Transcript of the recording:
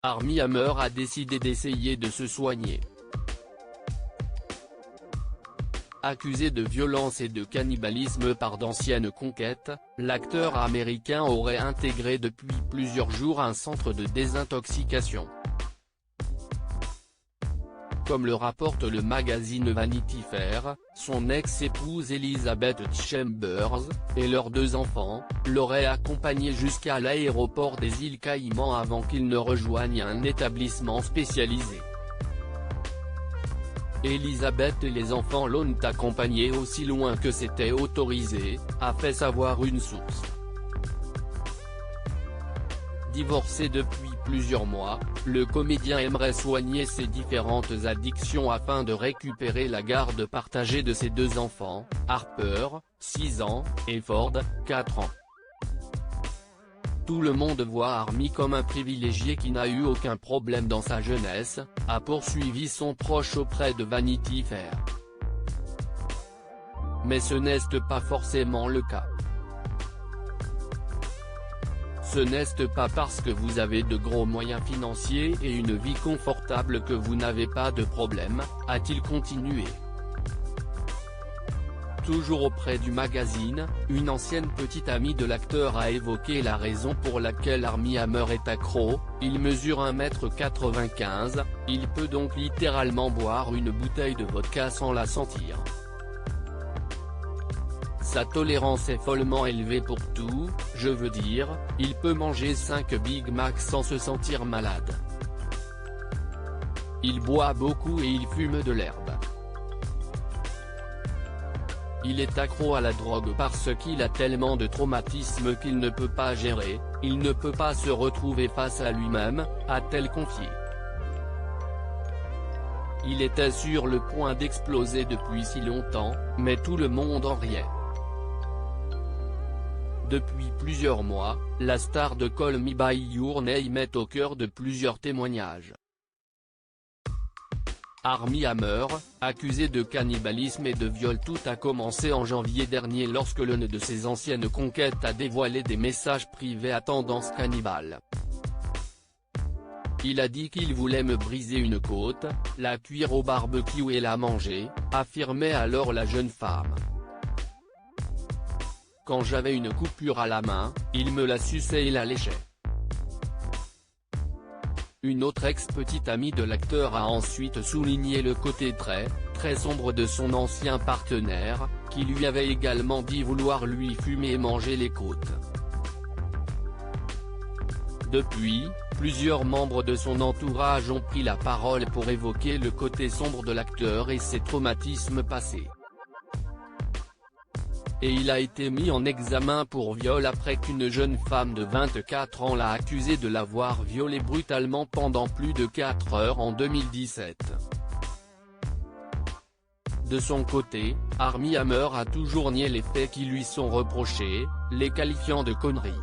Armie Hammer a décidé d'essayer de se soigner. Accusé de violence et de cannibalisme par d'anciennes conquêtes, l'acteur américain aurait intégré depuis plusieurs jours un centre de désintoxication. Comme le rapporte le magazine Vanity Fair, son ex-épouse Elizabeth Chambers, et leurs 2 enfants, l'auraient accompagné jusqu'à l'aéroport des îles Caïmans avant qu'ils ne rejoignent un établissement spécialisé. Elizabeth et les enfants l'ont accompagné aussi loin que c'était autorisé, a fait savoir une source. Divorcé depuis plusieurs mois, le comédien aimerait soigner ses différentes addictions afin de récupérer la garde partagée de ses 2 enfants, Harper, 6 ans, et Ford, 4 ans. Tout le monde voit Armie comme un privilégié qui n'a eu aucun problème dans sa jeunesse, a poursuivi son proche auprès de Vanity Fair. Mais ce n'est pas forcément le cas. Ce n'est pas parce que vous avez de gros moyens financiers et une vie confortable que vous n'avez pas de problème, a-t-il continué. Toujours auprès du magazine, une ancienne petite amie de l'acteur a évoqué la raison pour laquelle Armie Hammer est accro. Il mesure 1,95 m, il peut donc littéralement boire une bouteille de vodka sans la sentir. Sa tolérance est follement élevée pour tout, je veux dire, il peut manger 5 Big Mac sans se sentir malade. Il boit beaucoup et il fume de l'herbe. Il est accro à la drogue parce qu'il a tellement de traumatismes qu'il ne peut pas gérer, il ne peut pas se retrouver face à lui-même, a-t-elle confié. Il était sur le point d'exploser depuis si longtemps, mais tout le monde en riait. Depuis plusieurs mois, la star de Call Me By Your Name est au cœur de plusieurs témoignages. Armie Hammer, accusé de cannibalisme et de viol. Tout a commencé en janvier dernier lorsque l'une de ses anciennes conquêtes a dévoilé des messages privés à tendance cannibale. Il a dit qu'il voulait me briser une côte, la cuire au barbecue et la manger, affirmait alors la jeune femme. Quand j'avais une coupure à la main, il me la suçait et la léchait. Une autre ex-petite amie de l'acteur a ensuite souligné le côté très sombre de son ancien partenaire, qui lui avait également dit vouloir lui fumer et manger les côtes. Depuis, plusieurs membres de son entourage ont pris la parole pour évoquer le côté sombre de l'acteur et ses traumatismes passés. Et il a été mis en examen pour viol après qu'une jeune femme de 24 ans l'a accusé de l'avoir violé brutalement pendant plus de 4 heures en 2017. De son côté, Armie Hammer a toujours nié les faits qui lui sont reprochés, les qualifiant de conneries.